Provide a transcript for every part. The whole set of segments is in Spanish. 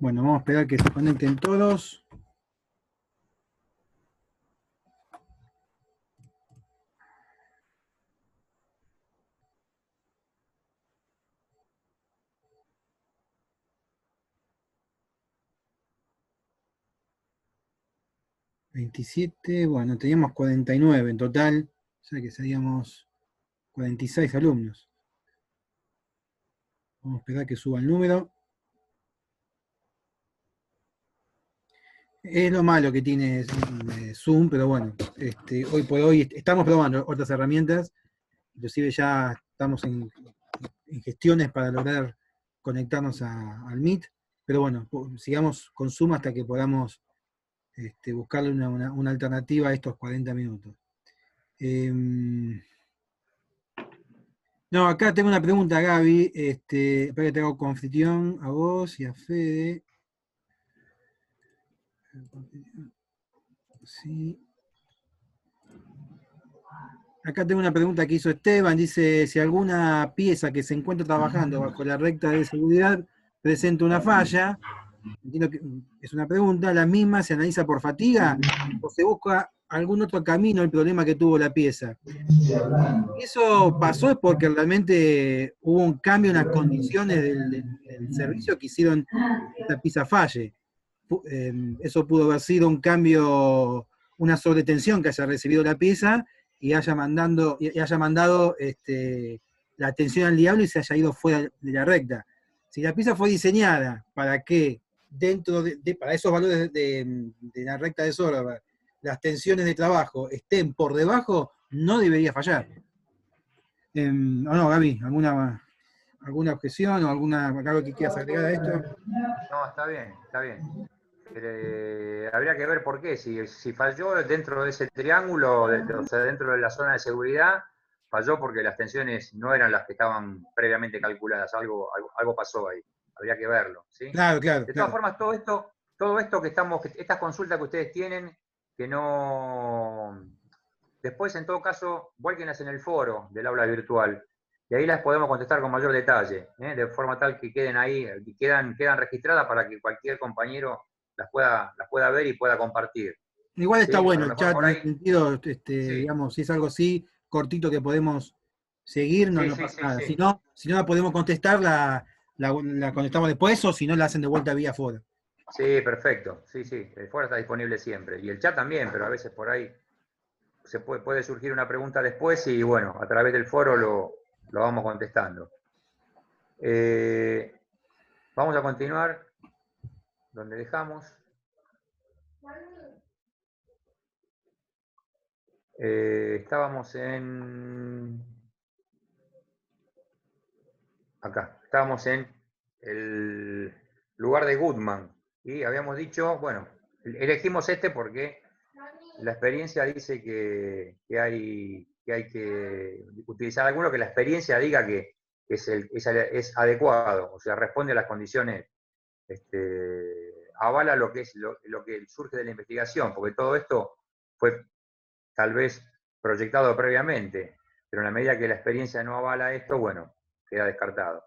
Bueno, vamos a esperar que se conecten todos. ...27, bueno, teníamos 49 en total, o sea que seríamos 46 alumnos. Vamos a esperar que suba el número. Es lo malo que tiene Zoom, pero bueno, hoy por hoy estamos probando otras herramientas, inclusive ya estamos en gestiones para lograr conectarnos al Meet, pero bueno, sigamos con Zoom hasta que podamos buscarle una alternativa a estos 40 minutos. No, acá tengo una pregunta, Gaby. Espera que te hago confitrión a vos y a Fede. Sí. Acá tengo una pregunta que hizo Esteban. Dice, si alguna pieza que se encuentra trabajando bajo la recta de seguridad presenta una falla, entiendo que es una pregunta, ¿la misma se analiza por fatiga o se busca algún otro camino al problema que tuvo la pieza? Eso pasó es porque realmente hubo un cambio en las condiciones del servicio que hicieron que esta pieza falle. Eso pudo haber sido un cambio, una sobretensión que haya recibido la pieza y haya mandado la tensión al diablo y se haya ido fuera de la recta. Si la pieza fue diseñada para que para esos valores de la recta de Sorba, las tensiones de trabajo estén por debajo, no debería fallar. ¿O no, Gaby? ¿Alguna objeción o algo que quieras agregar a esto? No, está bien, está bien. Habría que ver por qué. Si falló dentro de ese triángulo, o sea, dentro de la zona de seguridad, falló porque las tensiones no eran las que estaban previamente calculadas. Algo pasó ahí. Habría que verlo, ¿sí? Claro, claro. De todas formas, todo esto estas consultas que ustedes tienen, que no. Después, en todo caso, vuélquenlas en el foro del aula virtual. Y ahí las podemos contestar con mayor detalle, de forma tal que queden ahí, y quedan registradas para que cualquier compañero las pueda ver y pueda compartir. Igual está ¿Sí? bueno A lo el mejor chat por en ahí. el sentido, Sí, digamos, si es algo así, cortito que podemos seguir, no, sí, no sí, pasa sí, nada. sí. Si no la podemos contestar, la contestamos después, o si no, la hacen de vuelta vía foro. Sí, perfecto. Sí, sí. El foro está disponible siempre. Y el chat también, pero a veces por ahí puede surgir una pregunta después y bueno, a través del foro lo vamos contestando. Vamos a continuar donde dejamos. Estábamos acá, estábamos en el lugar de Goodman y habíamos dicho, bueno, elegimos este porque la experiencia dice que hay que utilizar alguno que la experiencia diga que es adecuado, o sea, responde a las condiciones, avala lo que es lo que surge de la investigación, porque todo esto fue tal vez proyectado previamente, pero en la medida que la experiencia no avala esto, bueno, queda descartado.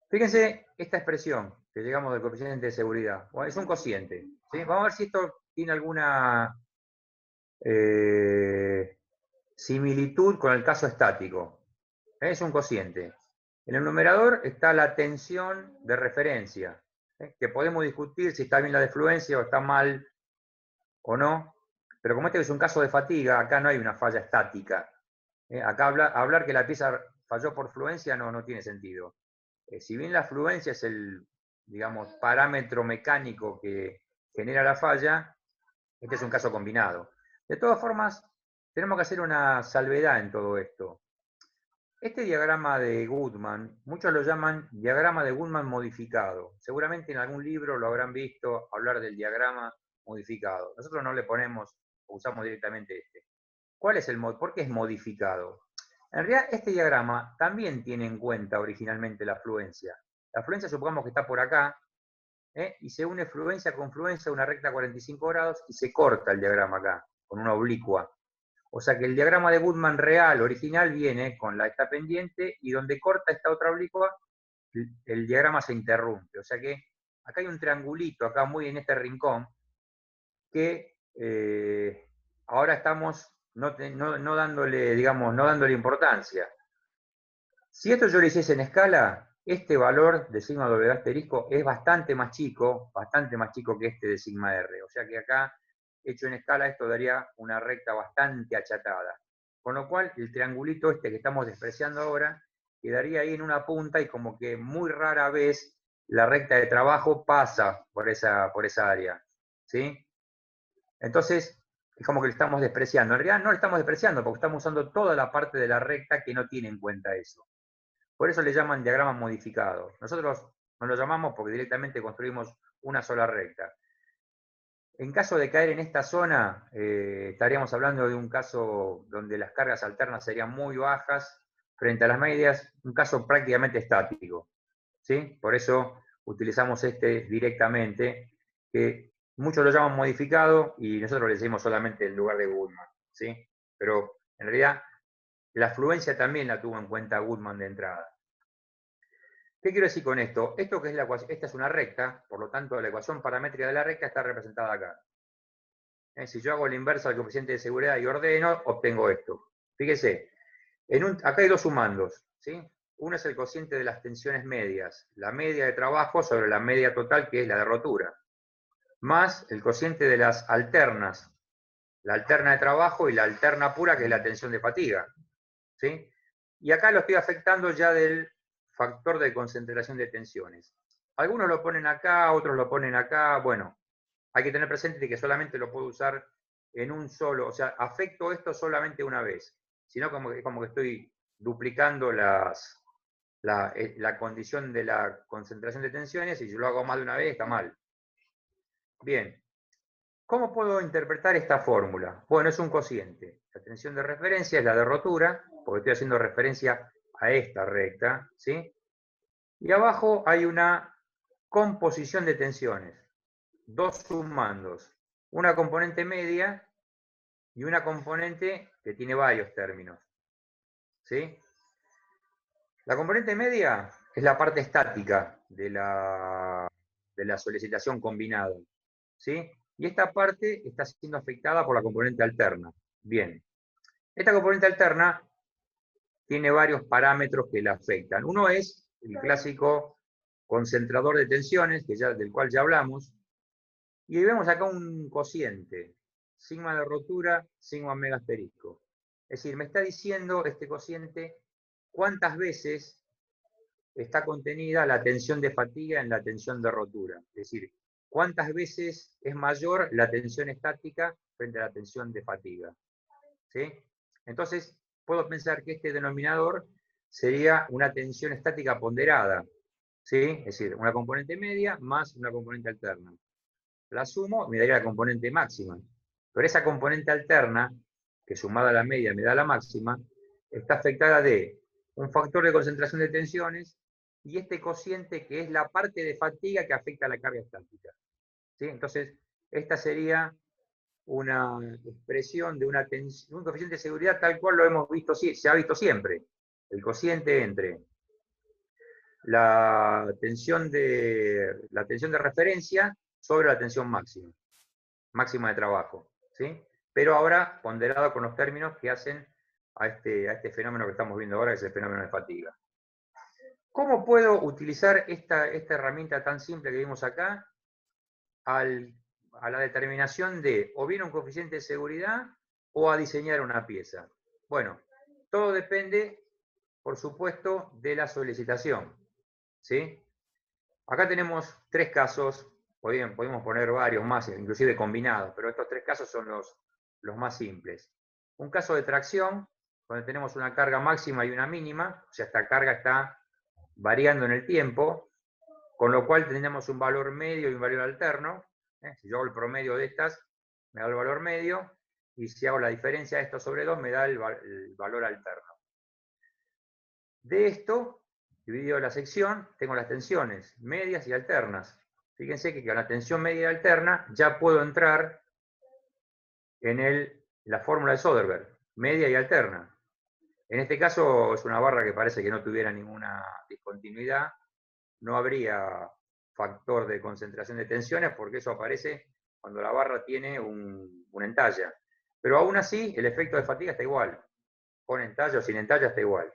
Fíjense esta expresión que llegamos del coeficiente de seguridad. Bueno, es un cociente. ¿Sí? Vamos a ver si esto tiene alguna similitud con el caso estático. Es un cociente. En el numerador está la tensión de referencia, que podemos discutir si está bien la de fluencia o está mal o no, pero como este es un caso de fatiga, acá no hay una falla estática. Acá hablar que la pieza falló por fluencia no tiene sentido. Si bien la fluencia es el, digamos, parámetro mecánico que genera la falla, este es un caso combinado. De todas formas, tenemos que hacer una salvedad en todo esto. Este diagrama de Goodman, muchos lo llaman diagrama de Goodman modificado. Seguramente en algún libro lo habrán visto hablar del diagrama modificado. Nosotros no le ponemos, usamos directamente este. ¿Cuál es por qué es modificado? En realidad, este diagrama también tiene en cuenta originalmente la fluencia. La fluencia supongamos que está por acá, y se une fluencia con fluencia a una recta a 45 grados y se corta el diagrama acá, con una oblicua. O sea que el diagrama de Goodman real, original, viene con esta pendiente y donde corta esta otra oblicua, el diagrama se interrumpe. O sea que acá hay un triangulito, acá muy en este rincón, que ahora estamos no dándole, digamos, no dándole importancia. Si esto yo lo hiciese en escala, este valor de sigma W asterisco es bastante más chico que este de sigma R. O sea que acá, hecho en escala, esto daría una recta bastante achatada. Con lo cual, el triangulito este que estamos despreciando ahora, quedaría ahí en una punta y como que muy rara vez la recta de trabajo pasa por esa área. ¿Sí? Entonces, es como que lo estamos despreciando. En realidad no lo estamos despreciando porque estamos usando toda la parte de la recta que no tiene en cuenta eso. Por eso le llaman diagrama modificado. Nosotros no lo llamamos porque directamente construimos una sola recta. En caso de caer en esta zona, estaríamos hablando de un caso donde las cargas alternas serían muy bajas frente a las medias, un caso prácticamente estático. ¿Sí? Por eso utilizamos este directamente, que muchos lo llaman modificado y nosotros le decimos solamente el lugar de Goodman. ¿Sí? Pero en realidad la fluencia también la tuvo en cuenta Goodman de entrada. ¿Qué quiero decir con esto? Esto que es la ecuación, esta es una recta, por lo tanto la ecuación paramétrica de la recta está representada acá. Si yo hago la inversa del coeficiente de seguridad y ordeno, obtengo esto. Fíjese, acá hay dos sumandos, ¿sí? Uno es el cociente de las tensiones medias, la media de trabajo sobre la media total, que es la de rotura, más el cociente de las alternas, la alterna de trabajo y la alterna pura, que es la tensión de fatiga. ¿Sí? Y acá lo estoy afectando ya del factor de concentración de tensiones. Algunos lo ponen acá, otros lo ponen acá. Bueno, hay que tener presente que solamente lo puedo usar en un solo, o sea, afecto esto solamente una vez. Si no, como que estoy duplicando la condición de la concentración de tensiones, y si yo lo hago más de una vez, está mal. Bien. ¿Cómo puedo interpretar esta fórmula? Bueno, es un cociente. La tensión de referencia es la de rotura, porque estoy haciendo referencia a esta recta, ¿sí? Y abajo hay una composición de tensiones. Dos sumandos. Una componente media y una componente que tiene varios términos. ¿Sí? La componente media es la parte estática de la solicitación combinada. ¿Sí? Y esta parte está siendo afectada por la componente alterna. Bien. Esta componente alterna tiene varios parámetros que la afectan. Uno es el clásico concentrador de tensiones, del cual ya hablamos. Y vemos acá un cociente. Sigma de rotura, sigma omega asterisco. Es decir, me está diciendo este cociente cuántas veces está contenida la tensión de fatiga en la tensión de rotura. Es decir, cuántas veces es mayor la tensión estática frente a la tensión de fatiga. ¿Sí? Entonces, puedo pensar que este denominador sería una tensión estática ponderada. ¿Sí? Es decir, una componente media más una componente alterna. La sumo, me daría la componente máxima. Pero esa componente alterna, que sumada a la media me da la máxima, está afectada de un factor de concentración de tensiones y este cociente que es la parte de fatiga que afecta a la carga estática. ¿Sí? Entonces, esta sería una expresión de un coeficiente de seguridad tal cual lo hemos visto, se ha visto siempre. El cociente entre la tensión de referencia sobre la tensión máxima de trabajo. ¿Sí? Pero ahora ponderado con los términos que hacen a este fenómeno que estamos viendo ahora, que es el fenómeno de fatiga. ¿Cómo puedo utilizar esta herramienta tan simple que vimos acá a la determinación de o bien un coeficiente de seguridad o a diseñar una pieza? Bueno, todo depende, por supuesto, de la solicitación. ¿Sí? Acá tenemos tres casos, podemos poner varios más, inclusive combinados, pero estos tres casos son los más simples. Un caso de tracción, donde tenemos una carga máxima y una mínima, o sea, esta carga está variando en el tiempo, con lo cual tenemos un valor medio y un valor alterno. Si yo hago el promedio de estas, me da el valor medio, y si hago la diferencia de esto sobre 2, me da el valor alterno. De esto, dividido la sección, tengo las tensiones medias y alternas. Fíjense que con la tensión media y alterna ya puedo entrar en la fórmula de Söderberg, media y alterna. En este caso es una barra que parece que no tuviera ninguna discontinuidad, no habría factor de concentración de tensiones, porque eso aparece cuando la barra tiene una entalla. Pero aún así, el efecto de fatiga está igual. Con entalla o sin entalla está igual.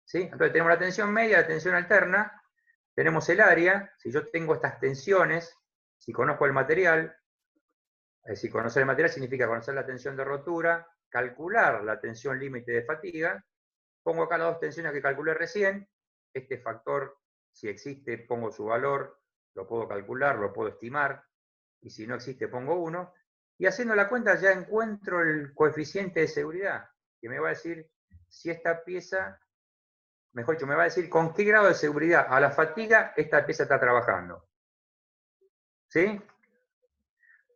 ¿Sí? Entonces tenemos la tensión media, la tensión alterna, tenemos el área. Si yo tengo estas tensiones, si conozco el material, si conocer el material significa conocer la tensión de rotura, calcular la tensión límite de fatiga. Pongo acá las dos tensiones que calculé recién. Este factor, si existe, pongo su valor, lo puedo calcular, lo puedo estimar, y si no existe, pongo 1. Y haciendo la cuenta ya encuentro el coeficiente de seguridad, que me va a decir si esta pieza, mejor dicho, me va a decir con qué grado de seguridad a la fatiga esta pieza está trabajando. ¿Sí?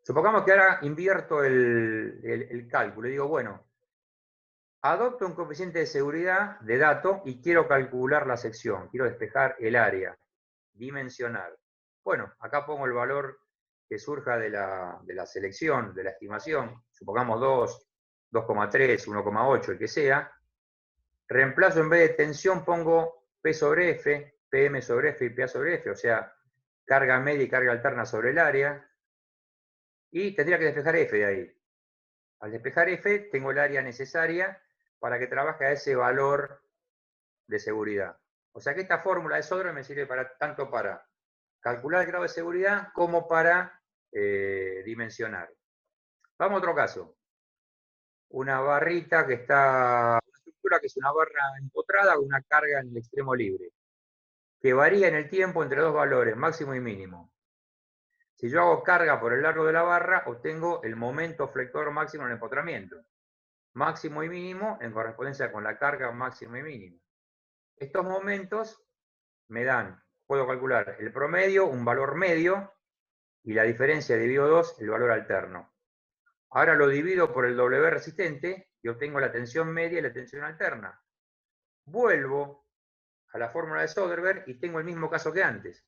Supongamos que ahora invierto el cálculo y digo, bueno, adopto un coeficiente de seguridad de dato y quiero calcular la sección, quiero despejar el área, dimensionar. Bueno, acá pongo el valor que surja de la selección, de la estimación, supongamos 2, 2,3, 1,8, el que sea. Reemplazo en vez de tensión, pongo P sobre F, PM sobre F y PA sobre F, o sea, carga media y carga alterna sobre el área. Y tendría que despejar F de ahí. Al despejar F, tengo el área necesaria para que trabaje a ese valor de seguridad. O sea que esta fórmula de Soderbergh me sirve tanto para calcular el grado de seguridad como para dimensionar. Vamos a otro caso. Una barrita que está, una estructura que es una barra empotrada con una carga en el extremo libre, que varía en el tiempo entre dos valores, máximo y mínimo. Si yo hago carga por el largo de la barra, obtengo el momento flector máximo en el empotramiento. Máximo y mínimo en correspondencia con la carga máximo y mínimo. Estos momentos me dan, puedo calcular el promedio, un valor medio, y la diferencia divido 2, el valor alterno. Ahora lo divido por el W resistente y obtengo la tensión media y la tensión alterna. Vuelvo a la fórmula de Soderbergh y tengo el mismo caso que antes.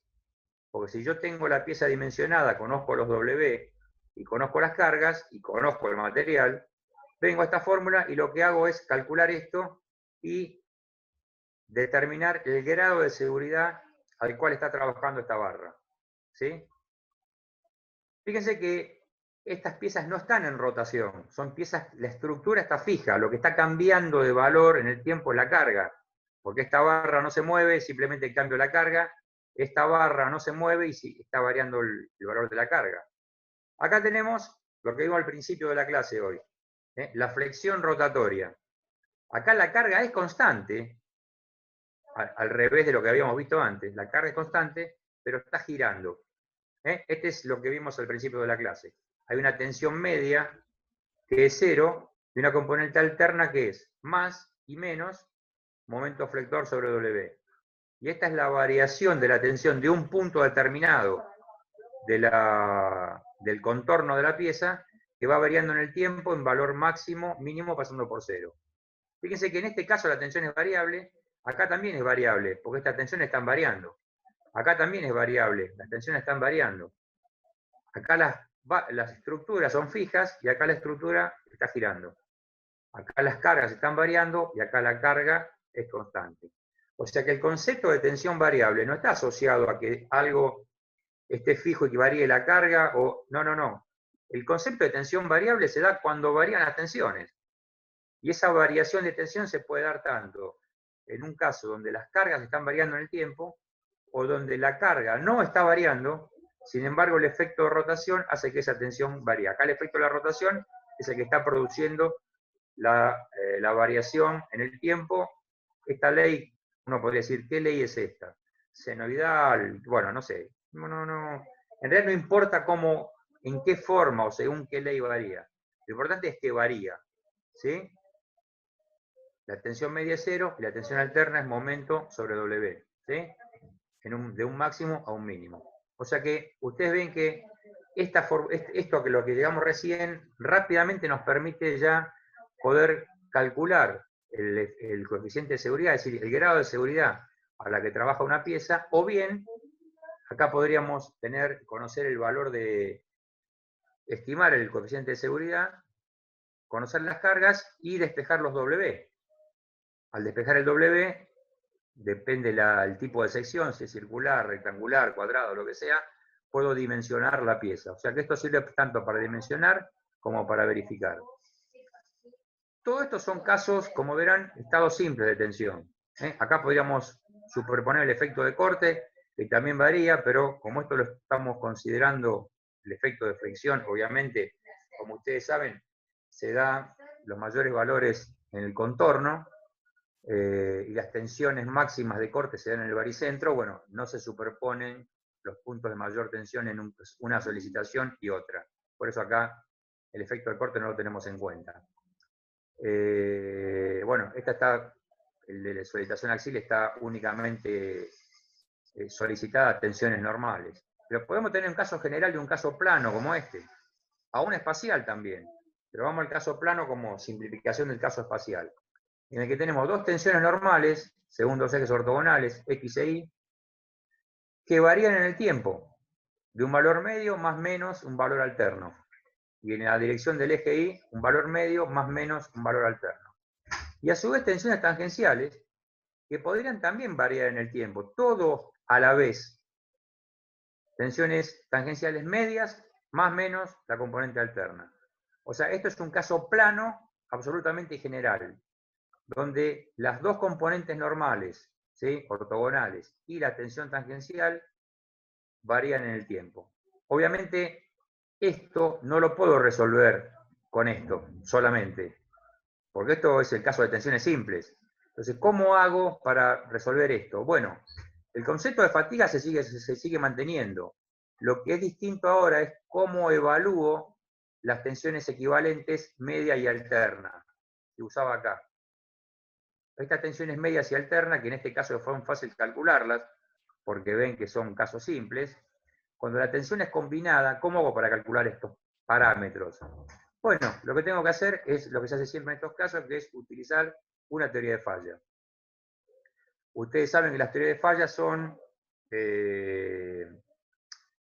Porque si yo tengo la pieza dimensionada, conozco los W y conozco las cargas y conozco el material, vengo a esta fórmula y lo que hago es calcular esto y determinar el grado de seguridad al cual está trabajando esta barra. ¿Sí? Fíjense que estas piezas no están en rotación, son piezas, la estructura está fija, lo que está cambiando de valor en el tiempo es la carga, porque esta barra no se mueve, simplemente cambio la carga, esta barra no se mueve y está variando el valor de la carga. Acá tenemos lo que vimos al principio de la clase hoy, la flexión rotatoria. Acá la carga es constante, al revés de lo que habíamos visto antes, la carga es constante, pero está girando. Este es lo que vimos al principio de la clase. Hay una tensión media que es 0 y una componente alterna que es más y menos momento flector sobre W. Y esta es la variación de la tensión de un punto determinado del contorno de la pieza que va variando en el tiempo en valor máximo, mínimo, pasando por 0. Fíjense que en este caso la tensión es variable, acá también es variable, porque estas tensiones están variando. Acá también es variable, las tensiones están variando. Acá las estructuras son fijas y acá la estructura está girando. Acá las cargas están variando y acá la carga es constante. O sea que el concepto de tensión variable no está asociado a que algo esté fijo y que varíe la carga, o no. El concepto de tensión variable se da cuando varían las tensiones. Y esa variación de tensión se puede dar tanto en un caso donde las cargas están variando en el tiempo, o donde la carga no está variando, sin embargo el efecto de rotación hace que esa tensión varíe. Acá el efecto de la rotación es el que está produciendo la variación en el tiempo. Esta ley, uno podría decir, ¿qué ley es esta? Senoidal, bueno, no sé. No. En realidad no importa cómo, en qué forma o según qué ley varía. Lo importante es que varía. ¿Sí? La tensión media es 0 y la tensión alterna es momento sobre W. ¿Sí? De un máximo a un mínimo. O sea que ustedes ven que esto que lo que llegamos recién rápidamente nos permite ya poder calcular el coeficiente de seguridad, es decir, el grado de seguridad a la que trabaja una pieza, o bien acá podríamos conocer el valor de estimar el coeficiente de seguridad, conocer las cargas y despejar los W. Al despejar el W, depende el tipo de sección, si es circular, rectangular, cuadrado, lo que sea, puedo dimensionar la pieza. O sea que esto sirve tanto para dimensionar como para verificar. Todo esto son casos, como verán, estados simples de tensión. Acá podríamos superponer el efecto de corte, que también varía, pero como esto lo estamos considerando el efecto de fricción, obviamente, como ustedes saben, se da los mayores valores en el contorno, y las tensiones máximas de corte se dan en el baricentro. Bueno, no se superponen los puntos de mayor tensión en una solicitación y otra. Por eso acá el efecto de corte no lo tenemos en cuenta. Bueno, el de la solicitación axial está únicamente solicitada a tensiones normales. Pero podemos tener un caso general y un caso plano como este. Aún espacial también. Pero vamos al caso plano como simplificación del caso espacial, en el que tenemos dos tensiones normales, según dos ejes ortogonales, X e Y, que varían en el tiempo, de un valor medio más menos un valor alterno. Y en la dirección del eje Y, un valor medio más menos un valor alterno. Y a su vez tensiones tangenciales, que podrían también variar en el tiempo, todo a la vez. Tensiones tangenciales medias más menos la componente alterna. O sea, esto es un caso plano absolutamente general, donde las dos componentes normales, ¿sí?, ortogonales, y la tensión tangencial varían en el tiempo. Obviamente, esto no lo puedo resolver con esto solamente, porque esto es el caso de tensiones simples. Entonces, ¿cómo hago para resolver esto? Bueno, el concepto de fatiga se sigue manteniendo. Lo que es distinto ahora es cómo evalúo las tensiones equivalentes media y alterna, que usaba acá. Estas tensiones medias y alternas, que en este caso fue fácil calcularlas, porque ven que son casos simples, cuando la tensión es combinada, ¿cómo hago para calcular estos parámetros? Bueno, lo que tengo que hacer es lo que se hace siempre en estos casos, que es utilizar una teoría de falla. Ustedes saben que las teorías de falla son...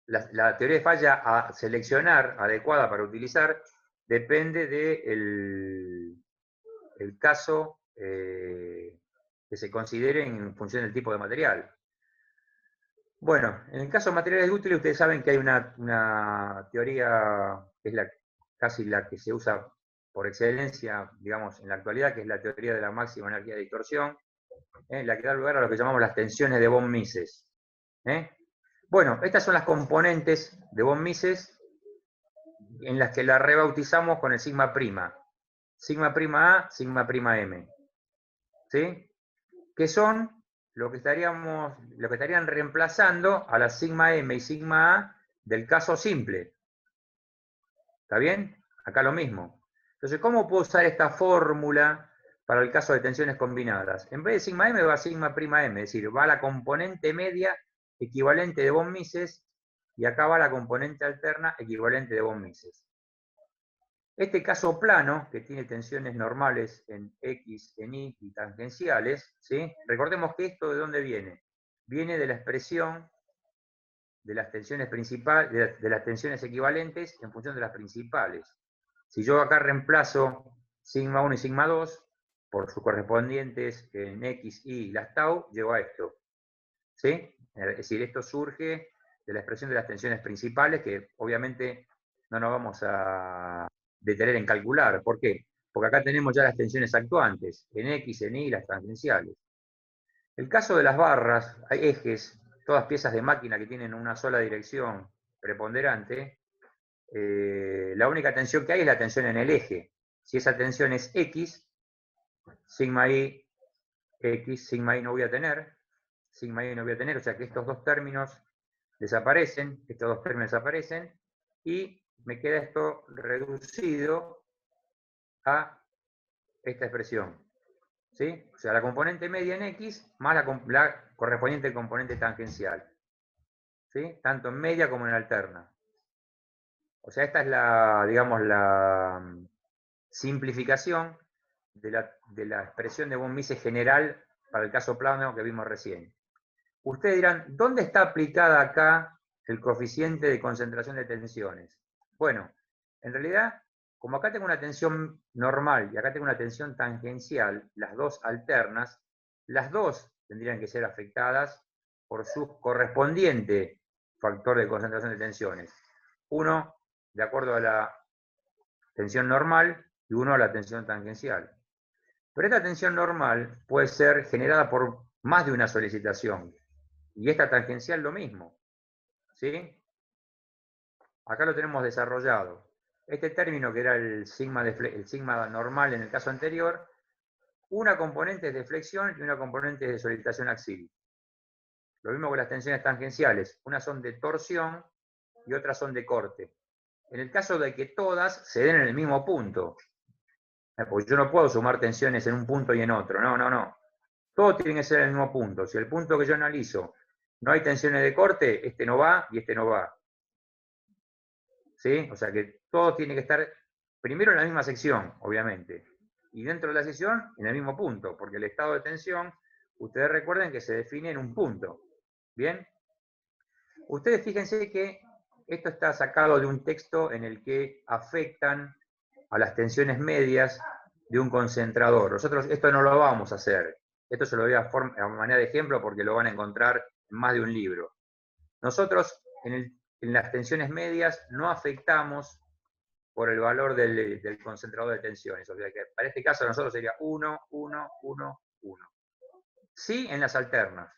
la teoría de falla a seleccionar, adecuada para utilizar, depende del caso que se considere en función del tipo de material. Bueno, en el caso de materiales útiles, ustedes saben que hay una teoría que es casi la que se usa por excelencia, digamos, en la actualidad, que es la teoría de la máxima energía de distorsión, la que da lugar a lo que llamamos las tensiones de von Mises. Bueno, estas son las componentes de von Mises en las que la rebautizamos con el sigma prima. Sigma prima A, sigma prima M. ¿Sí? Que son lo que estarían reemplazando a la sigma M y sigma A del caso simple. ¿Está bien? Acá lo mismo. Entonces, ¿cómo puedo usar esta fórmula para el caso de tensiones combinadas? En vez de sigma M va sigma prima M, es decir, va la componente media equivalente de von Mises y acá va la componente alterna equivalente de von Mises. Este caso plano, que tiene tensiones normales en X, en Y y tangenciales, ¿sí? Recordemos que esto ¿de dónde viene? Viene de la expresión de las tensiones principales, de las tensiones equivalentes en función de las principales. Si yo acá reemplazo sigma 1 y sigma 2 por sus correspondientes en X, Y y las tau, llego a esto. ¿Sí? Es decir, esto surge de la expresión de las tensiones principales, que obviamente no nos vamos a detener en calcular. ¿Por qué? Porque acá tenemos ya las tensiones actuantes, en X, en Y, las tangenciales. El caso de las barras, hay ejes, todas piezas de máquina que tienen una sola dirección preponderante, la única tensión que hay es la tensión en el eje. Si esa tensión es X, sigma I, X, sigma I no voy a tener, sigma I no voy a tener, o sea que estos dos términos desaparecen, y me queda esto reducido a esta expresión. ¿Sí? O sea, la componente media en X más la correspondiente componente tangencial. ¿Sí? Tanto en media como en alterna. O sea, esta es la, digamos, la simplificación de la expresión de von Mises general para el caso plano que vimos recién. Ustedes dirán, ¿dónde está aplicada acá el coeficiente de concentración de tensiones? Bueno, en realidad, como acá tengo una tensión normal y acá tengo una tensión tangencial, las dos alternas, las dos tendrían que ser afectadas por su correspondiente factor de concentración de tensiones. Uno de acuerdo a la tensión normal y uno a la tensión tangencial. Pero esta tensión normal puede ser generada por más de una solicitación. Y esta tangencial lo mismo. ¿Sí? Acá lo tenemos desarrollado. Este término que era el sigma normal en el caso anterior, una componente es de flexión y una componente es de solicitación axil. Lo mismo con las tensiones tangenciales. Unas son de torsión y otras son de corte. En el caso de que todas se den en el mismo punto. Porque yo no puedo sumar tensiones en un punto y en otro. No, no, no. Todo tiene que ser en el mismo punto. Si el punto que yo analizo no hay tensiones de corte, este no va y este no va. ¿Sí? O sea que todo tiene que estar primero en la misma sección, obviamente. Y dentro de la sección, en el mismo punto. Porque el estado de tensión, ustedes recuerden que se define en un punto. ¿Bien? Ustedes fíjense que esto está sacado de un texto en el que afectan a las tensiones medias de un concentrador. Nosotros esto no lo vamos a hacer. Esto se lo doy a manera de ejemplo porque lo van a encontrar en más de un libro. Nosotros en las tensiones medias no afectamos por el valor del concentrador de tensiones. O sea que para este caso nosotros sería 1, 1, 1, 1. Sí en las alternas.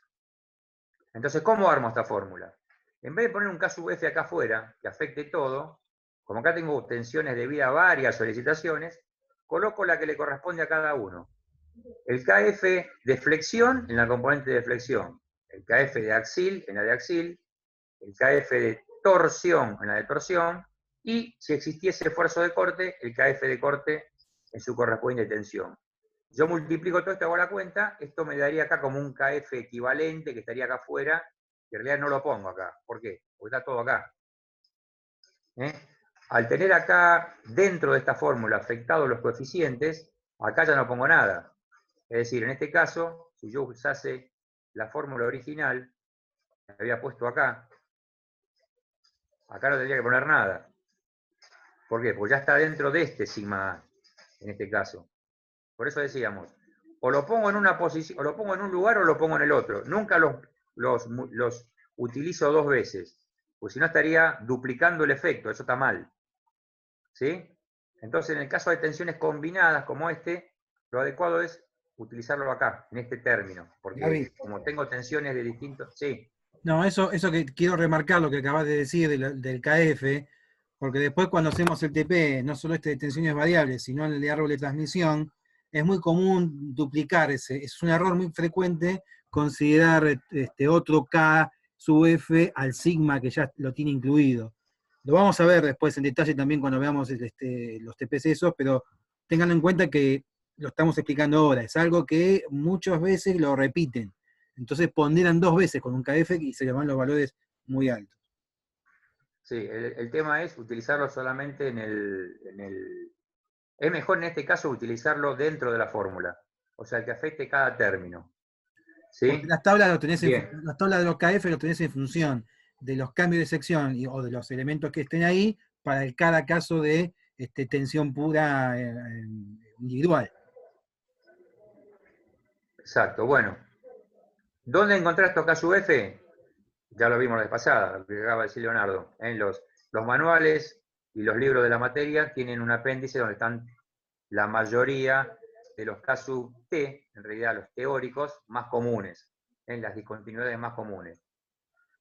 Entonces, ¿cómo armo esta fórmula? En vez de poner un K sub F acá afuera, que afecte todo, como acá tengo tensiones debido a varias solicitaciones, coloco la que le corresponde a cada uno. El KF de flexión en la componente de flexión, el KF de axil en la de axil, el KF de torsión en la de torsión, y si existiese esfuerzo de corte, el KF de corte en su correspondiente tensión. Yo multiplico todo esto, hago la cuenta, esto me daría acá como un KF equivalente que estaría acá afuera, que en realidad no lo pongo acá. ¿Por qué? Porque está todo acá. Al tener acá, dentro de esta fórmula, afectados los coeficientes, acá ya no pongo nada. Es decir, en este caso, si yo usase la fórmula original, que había puesto acá no tendría que poner nada. ¿Por qué? Porque ya está dentro de este sigma A, en este caso. Por eso decíamos, o lo pongo en una posición, o lo pongo en un lugar o lo pongo en el otro. Nunca los utilizo dos veces, porque si no estaría duplicando el efecto, eso está mal. ¿Sí? Entonces, en el caso de tensiones combinadas como este, lo adecuado es utilizarlo acá, en este término, porque como tengo tensiones de distintos... Sí. No, eso que quiero remarcar lo que acabas de decir del KF, porque después cuando hacemos el TP, no solo de tensiones variables, sino el de árbol de transmisión, es muy común duplicar es un error muy frecuente considerar otro K sub F al sigma que ya lo tiene incluido. Lo vamos a ver después en detalle también cuando veamos los TPs esos, pero tengan en cuenta que lo estamos explicando ahora, es algo que muchas veces lo repiten. Entonces ponderan dos veces con un KF y se le van los valores muy altos. Sí, el tema es utilizarlo solamente en el... Es mejor en este caso utilizarlo dentro de la fórmula, o sea, que afecte cada término. ¿Sí? Porque las tablas, las tablas de los KF lo tenés en función de los cambios de sección o de los elementos que estén ahí para cada caso de tensión pura individual. Exacto, bueno. ¿Dónde encontrar estos K sub F? Ya lo vimos la vez pasada, lo que acaba de decir Leonardo. En los manuales y los libros de la materia tienen un apéndice donde están la mayoría de los K sub T, en realidad los teóricos, más comunes, en las discontinuidades más comunes.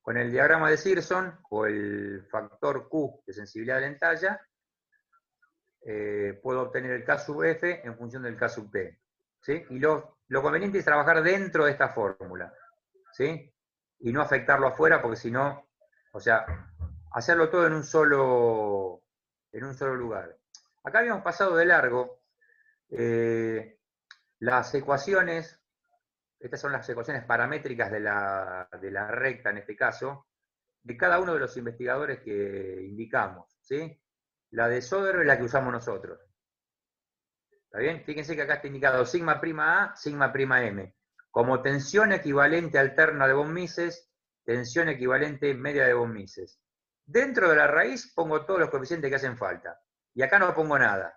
Con el diagrama de Searson, o el factor Q de sensibilidad de la entalla, puedo obtener el K sub F en función del K sub T. ¿Sí? Y lo conveniente es trabajar dentro de esta fórmula. ¿Sí? Y no afectarlo afuera, porque si no, o sea, hacerlo todo en un solo lugar. Acá habíamos pasado de largo las ecuaciones, estas son las ecuaciones paramétricas de la recta en este caso, de cada uno de los investigadores que indicamos. ¿Sí? La de Soderbergh es la que usamos nosotros. ¿Está bien? Fíjense que acá está indicado sigma prima A, sigma prima M. Como tensión equivalente alterna de von Mises, tensión equivalente media de von Mises. Dentro de la raíz pongo todos los coeficientes que hacen falta. Y acá no pongo nada.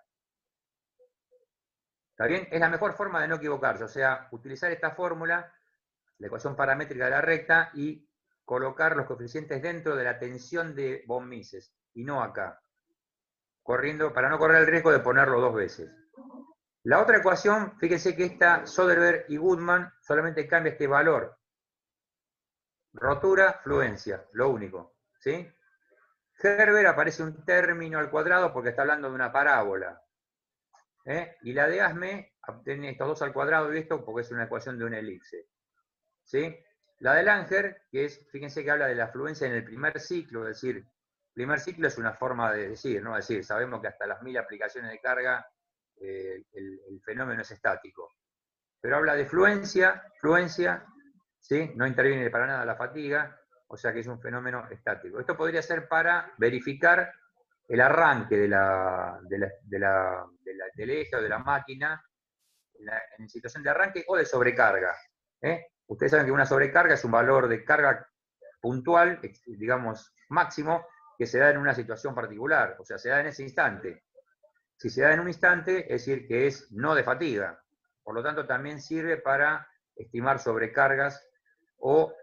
¿Está bien? Es la mejor forma de no equivocarse. O sea, utilizar esta fórmula la ecuación paramétrica de la recta y colocar los coeficientes dentro de la tensión de von Mises, y no acá, para no correr el riesgo de ponerlo 2 veces. La otra ecuación, fíjense que esta Söderberg y Goodman solamente cambia este valor. Rotura, fluencia, lo único. ¿Sí? Herbert aparece un término al cuadrado porque está hablando de una parábola. Y la de Asme obtiene estos 2 al cuadrado y esto porque es una ecuación de una elipse. ¿Sí? La de Langer, que es, fíjense que habla de la fluencia en el primer ciclo, es decir, primer ciclo es una forma de decir, ¿no? Es decir, sabemos que hasta las 1000 aplicaciones de carga el fenómeno es estático. Pero habla de fluencia, ¿sí? No interviene para nada la fatiga, o sea que es un fenómeno estático. Esto podría ser para verificar el arranque del eje o de la máquina en situación de arranque o de sobrecarga. Ustedes saben que una sobrecarga es un valor de carga puntual, digamos, máximo, que se da en una situación particular, o sea, se da en ese instante. Si se da en un instante, es decir, que es no de fatiga. Por lo tanto, también sirve para estimar sobrecargas o,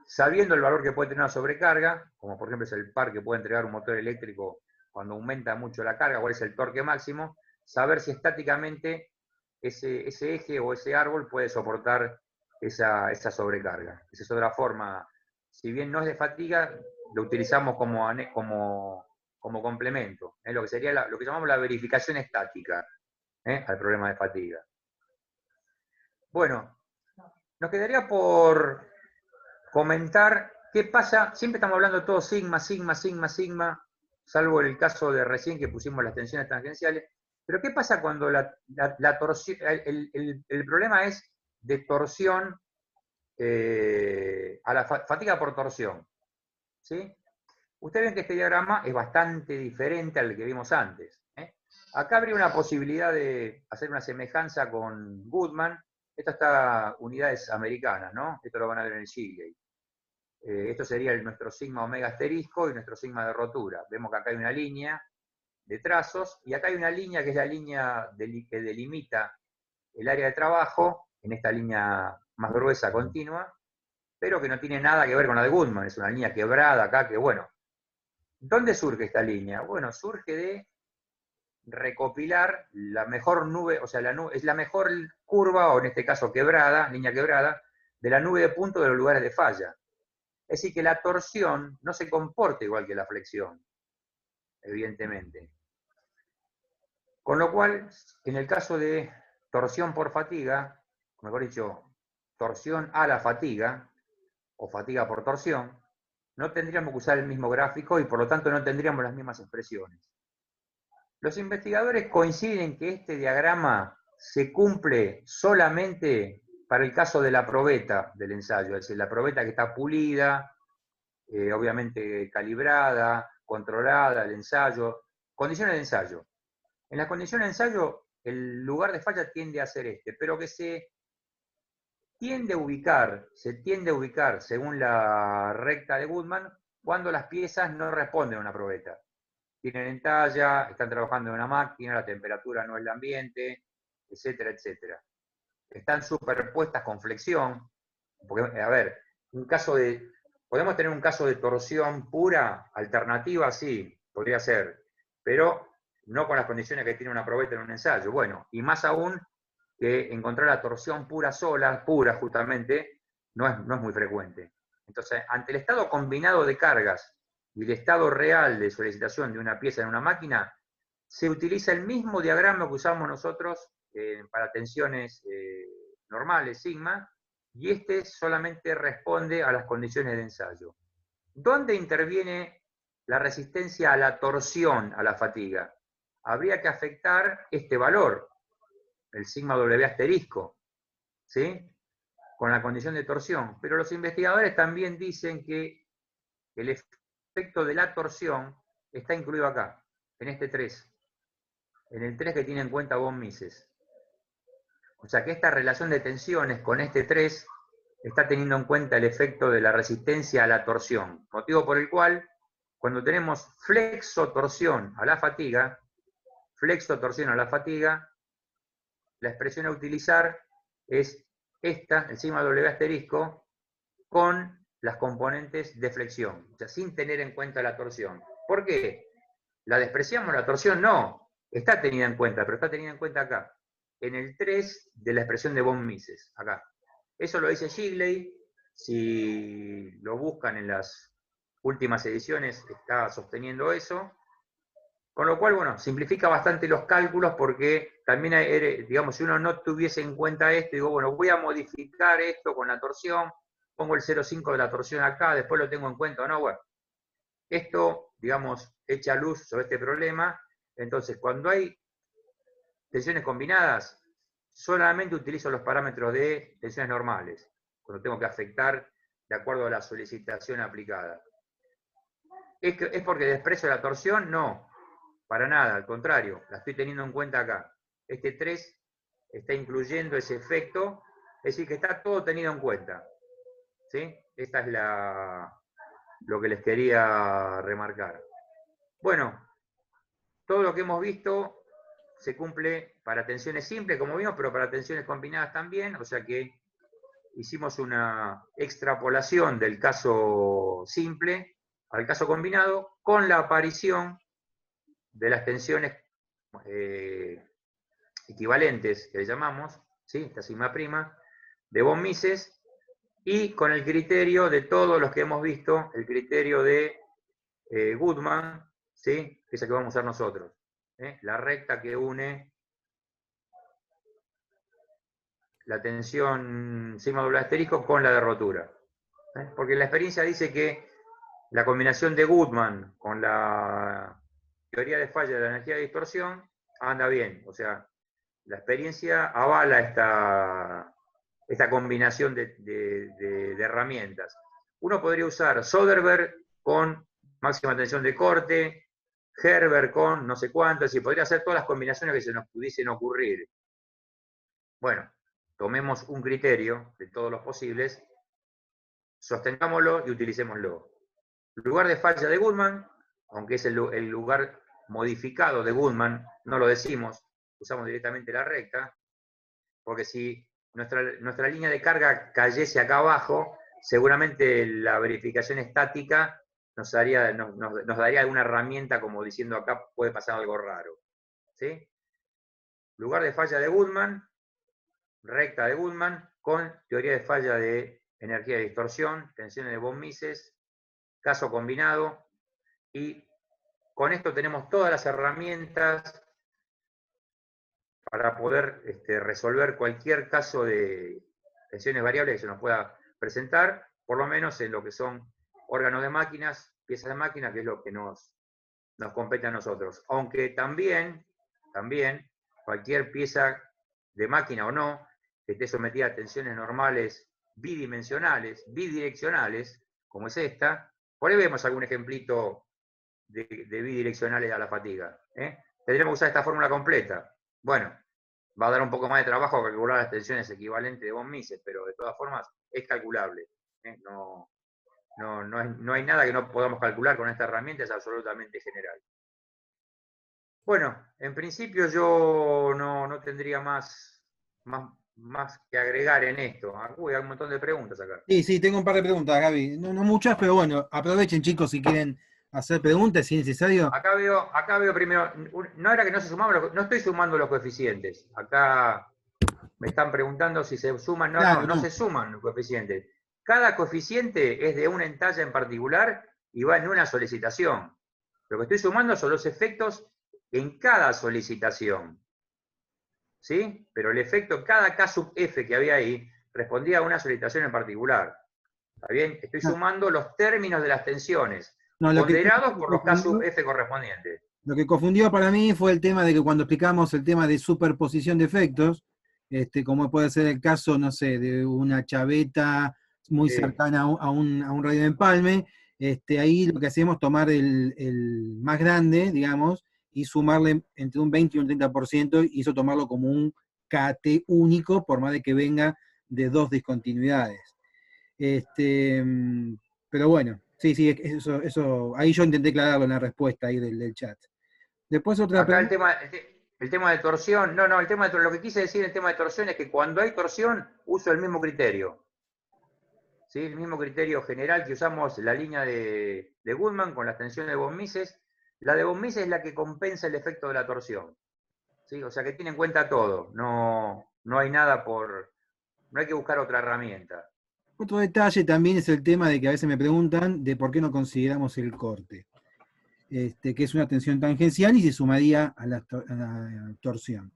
sabiendo el valor que puede tener una sobrecarga, como por ejemplo es el par que puede entregar un motor eléctrico cuando aumenta mucho la carga, cuál es el torque máximo, saber si estáticamente ese eje o ese árbol puede soportar esa sobrecarga. Esa es otra forma. Si bien no es de fatiga, lo utilizamos como complemento. Lo que sería lo que llamamos la verificación estática al problema de fatiga. Bueno, nos quedaría por comentar qué pasa. Siempre estamos hablando de todo sigma, salvo el caso de recién que pusimos las tensiones tangenciales. Pero ¿qué pasa cuando la torsión, el problema es de torsión a la fatiga por torsión? ¿Sí? Ustedes ven que este diagrama es bastante diferente al que vimos antes. Acá habría una posibilidad de hacer una semejanza con Goodman. Esto está unidades americanas, ¿no? Esto lo van a ver en el Seagate. Esto sería nuestro sigma omega asterisco y nuestro sigma de rotura. Vemos que acá hay una línea de trazos, y acá hay una línea que es la línea que delimita el área de trabajo, en esta línea más gruesa continua, pero que no tiene nada que ver con la de Goodman, es una línea quebrada acá, que bueno. ¿Dónde surge esta línea? Bueno, surge de recopilar la mejor nube, o sea, es la mejor curva, o en este caso quebrada, línea quebrada, de la nube de punto de los lugares de falla. Es decir, que la torsión no se comporta igual que la flexión, evidentemente. Con lo cual, en el caso de torsión por fatiga, mejor dicho, torsión a la fatiga, o fatiga por torsión, no tendríamos que usar el mismo gráfico y por lo tanto no tendríamos las mismas expresiones. Los investigadores coinciden en que este diagrama se cumple solamente para el caso de la probeta del ensayo, es decir, la probeta que está pulida, obviamente calibrada, controlada, el ensayo, condiciones de ensayo. En las condiciones de ensayo, el lugar de falla tiende a ser este, pero que se tiende a ubicar, según la recta de Goodman, cuando las piezas no responden a una probeta. Tienen entalla, están trabajando en una máquina, la temperatura no es el ambiente, etcétera, etcétera. Están superpuestas con flexión, porque, a ver, podemos tener un caso de torsión pura, alternativa, sí, podría ser, pero no con las condiciones que tiene una probeta en un ensayo. Bueno, y más aún que encontrar la torsión pura justamente, no es muy frecuente. Entonces, ante el estado combinado de cargas y el estado real de solicitación de una pieza en una máquina, se utiliza el mismo diagrama que usamos nosotros para tensiones normales, sigma, y este solamente responde a las condiciones de ensayo. ¿Dónde interviene la resistencia a la torsión, a la fatiga? Habría que afectar este valor, el sigma W asterisco, ¿sí? Con la condición de torsión. Pero los investigadores también dicen que el efecto de la torsión está incluido acá, en este 3. En el 3 que tiene en cuenta von Mises. O sea que esta relación de tensiones con este 3 está teniendo en cuenta el efecto de la resistencia a la torsión. Motivo por el cual, cuando tenemos flexotorsión a la fatiga, la expresión a utilizar es el sigma W asterisco, con las componentes de flexión, o sea, sin tener en cuenta la torsión. ¿Por qué? ¿La despreciamos la torsión? No, está tenida en cuenta, pero está tenida en cuenta acá, en el 3 de la expresión de von Mises, acá. Eso lo dice Shigley, si lo buscan en las últimas ediciones está sosteniendo eso, con lo cual, bueno, simplifica bastante los cálculos porque también, digamos, si uno no tuviese en cuenta esto, digo, bueno, voy a modificar esto con la torsión, pongo el 0,5 de la torsión acá, después lo tengo en cuenta, no, bueno, esto, digamos, echa luz sobre este problema. Entonces, cuando hay tensiones combinadas, solamente utilizo los parámetros de tensiones normales, cuando tengo que afectar de acuerdo a la solicitación aplicada. ¿Es porque desprecio la torsión? No, para nada, al contrario, la estoy teniendo en cuenta acá. Este 3 está incluyendo ese efecto, es decir, que está todo tenido en cuenta. ¿Sí? Esta es lo que les quería remarcar. Bueno, todo lo que hemos visto se cumple para tensiones simples, como vimos, pero para tensiones combinadas también, o sea que hicimos una extrapolación del caso simple al caso combinado con la aparición de las tensiones equivalentes, que le llamamos, ¿sí? Esta sigma prima, de von Mises, y con el criterio de todos los que hemos visto, el criterio de Goodman, ¿sí? Que es el que vamos a usar nosotros. La recta que une la tensión sigma doble asterisco con la de rotura. Porque la experiencia dice que la combinación de Goodman con la teoría de falla de la energía de distorsión anda bien. O sea, la experiencia avala esta combinación de herramientas. Uno podría usar Soderbergh con máxima tensión de corte, Herbert con no sé cuántas, y podría hacer todas las combinaciones que se nos pudiesen ocurrir. Bueno, tomemos un criterio de todos los posibles, sostengámoslo y utilicémoslo. Lugar de falla de Goodman, aunque es el lugar modificado de Goodman, no lo decimos, usamos directamente la recta, porque si nuestra línea de carga cayese acá abajo, seguramente la verificación estática nos daría alguna herramienta como diciendo acá puede pasar algo raro. ¿Sí? Lugar de falla de Goodman, recta de Goodman, con teoría de falla de energía de distorsión, tensiones de von Mises, caso combinado, y con esto tenemos todas las herramientas para poder resolver cualquier caso de tensiones variables que se nos pueda presentar, por lo menos en lo que son órganos de máquinas, piezas de máquina, que es lo que nos compete a nosotros. Aunque también cualquier pieza de máquina o no, que esté sometida a tensiones normales bidimensionales, bidireccionales, como es esta, por ahí vemos algún ejemplito de bidireccionales a la fatiga. Tendremos que usar esta fórmula completa. Bueno, va a dar un poco más de trabajo calcular las tensiones equivalentes de von Mises, pero de todas formas es calculable. No hay nada que no podamos calcular con esta herramienta, es absolutamente general. Bueno, en principio yo no tendría más que agregar en esto. Uy, hay un montón de preguntas acá. Sí, tengo un par de preguntas, Gaby. No muchas, pero bueno, aprovechen, chicos, si quieren hacer preguntas, si es necesario. Acá veo primero, no era que no se sumaban, no estoy sumando los coeficientes. Acá me están preguntando si se suman. Claro, No se suman los coeficientes. Cada coeficiente es de una entalla en particular y va en una solicitación. Lo que estoy sumando son los efectos en cada solicitación. ¿Sí? Pero el efecto, cada K sub F que había ahí, respondía a una solicitación en particular. ¿Está bien? Estoy sumando los términos de las tensiones, ponderados por los K sub F correspondientes. Lo que confundió para mí fue el tema de que cuando explicamos el tema de superposición de efectos, como puede ser el caso, no sé, de una chaveta muy cercana a un radio de empalme, ahí lo que hacemos es tomar el más grande, digamos, y sumarle entre un 20 y un 30%, y eso tomarlo como un KT único, por más de que venga de dos discontinuidades. Pero bueno, sí, eso, ahí yo intenté aclararlo en la respuesta ahí del chat. Después otra Acá pregunta. El tema de torsión, no, el tema de lo que quise decir en el tema de torsión es que cuando hay torsión uso el mismo criterio. ¿Sí? El mismo criterio general que usamos la línea de Goodman con las tensiones de von Mises. La de von Mises es la que compensa el efecto de la torsión. ¿Sí? O sea que tiene en cuenta todo. No hay nada no hay que buscar otra herramienta. Otro detalle también es el tema de que a veces me preguntan de por qué no consideramos el corte. Que es una tensión tangencial y se sumaría a la torsión.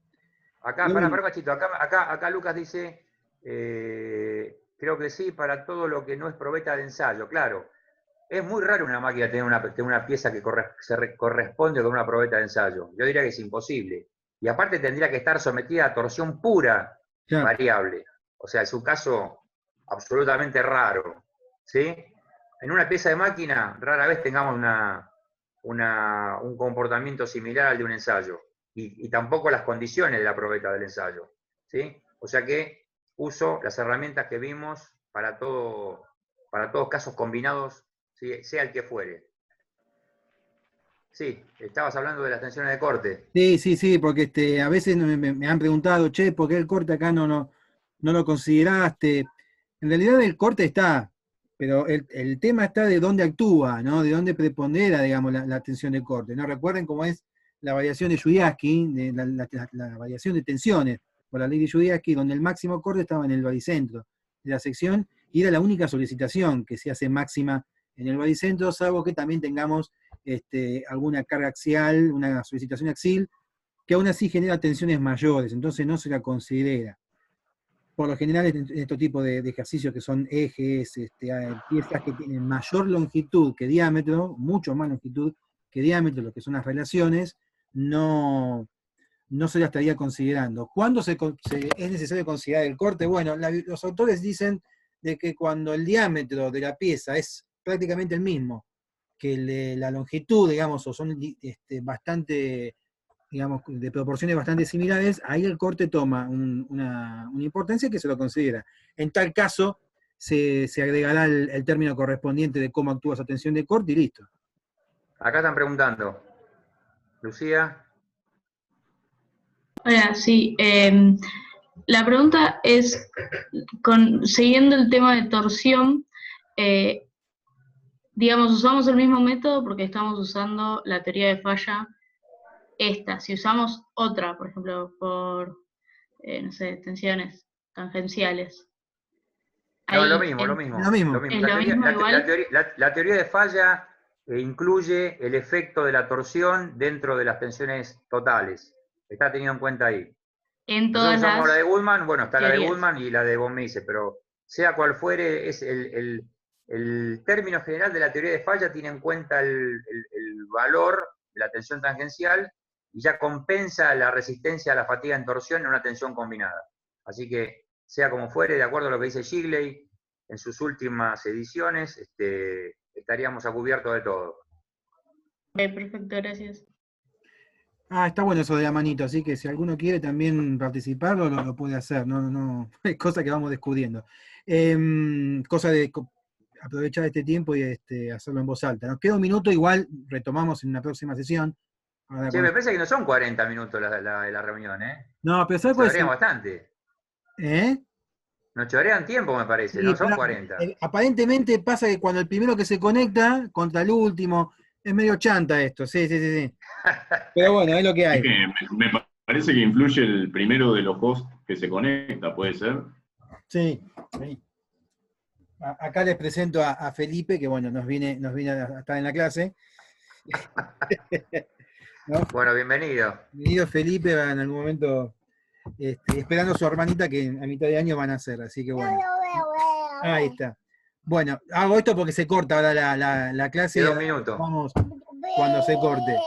Acá, bueno, para Cachito, acá Lucas dice, creo que sí, para todo lo que no es probeta de ensayo, claro. Es muy raro una máquina tener una pieza que corresponde con una probeta de ensayo. Yo diría que es imposible. Y aparte tendría que estar sometida a torsión pura, claro, variable. O sea, es un caso absolutamente raro. ¿Sí? En una pieza de máquina rara vez tengamos un comportamiento similar al de un ensayo. Y tampoco las condiciones de la probeta del ensayo. ¿Sí? O sea que uso las herramientas que vimos para todos casos combinados, ¿sí? Sea el que fuere. Sí, estabas hablando de las tensiones de corte. Sí, porque a veces me han preguntado, che, ¿por qué el corte acá no lo consideraste? En realidad el corte está, pero el tema está de dónde actúa, ¿no? De dónde prepondera, digamos, la tensión de corte, ¿no? Recuerden cómo es la variación de Judiaski, la variación de tensiones por la ley de Judiaski, donde el máximo corte estaba en el baricentro de la sección y era la única solicitación que se hace máxima en el baricentro, salvo que también tengamos alguna carga axial, una solicitación axial, que aún así genera tensiones mayores, entonces no se la considera. Por lo general, en estos tipos de ejercicios que son ejes, piezas que tienen mayor longitud que diámetro, mucho más longitud que diámetro, lo que son las relaciones, no se la estaría considerando. ¿Cuándo es necesario considerar el corte? Bueno, los autores dicen de que cuando el diámetro de la pieza es prácticamente el mismo que la longitud, digamos, o son bastante, digamos, de proporciones bastante similares, ahí el corte toma una importancia que se lo considera. En tal caso, se agregará el término correspondiente de cómo actúa esa tensión de corte y listo. Acá están preguntando. Lucía. Hola, sí. La pregunta es, siguiendo el tema de torsión, digamos, usamos el mismo método porque estamos usando la teoría de falla esta. Si usamos otra, por ejemplo, por, no sé, tensiones tangenciales. No, lo mismo. Es lo La mismo igual. teoría de falla incluye el efecto de la torsión dentro de las tensiones totales. Está tenido en cuenta ahí. Nosotros usamos la de Goodman, bueno, está teorías. La de Goodman y la de von Mises, pero sea cual fuere, es el término general de la teoría de falla tiene en cuenta el valor de la tensión tangencial y ya compensa la resistencia a la fatiga en torsión en una tensión combinada. Así que, sea como fuere, de acuerdo a lo que dice Shigley en sus últimas ediciones, estaríamos a cubierto de todo. Perfecto, gracias. Está bueno eso de la manito, así que si alguno quiere también participar, lo puede hacer, no, es cosa que vamos descubriendo. Cosa de aprovechar este tiempo y hacerlo en voz alta. Nos queda un minuto, igual retomamos en una próxima sesión. Sí, me parece que no son 40 minutos la reunión, ¿eh? No, pero ¿sabes cuál es? Bastante. ¿Eh? Nos chorean tiempo, me parece, Sí, no son 40. Aparentemente pasa que cuando el primero que se conecta contra el último, es medio chanta esto, sí. Pero bueno, es lo que hay. Es que me parece que influye el primero de los hosts que se conecta, ¿puede ser? Sí. Acá les presento a Felipe, que bueno, nos viene a estar en la clase. ¿No? Bueno, bienvenido. Bienvenido Felipe, en algún momento esperando a su hermanita que a mitad de año van a hacer, así que bueno. Ahí está. Bueno, hago esto porque se corta ahora la clase. Queda un minuto. Vamos cuando se corte.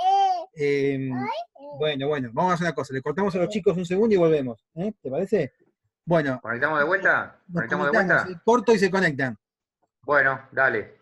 Bueno, vamos a hacer una cosa. Le cortamos a los chicos un segundo y volvemos. ¿Te parece? Bueno. ¿Conectamos de vuelta? Corto y se conectan. Bueno, dale.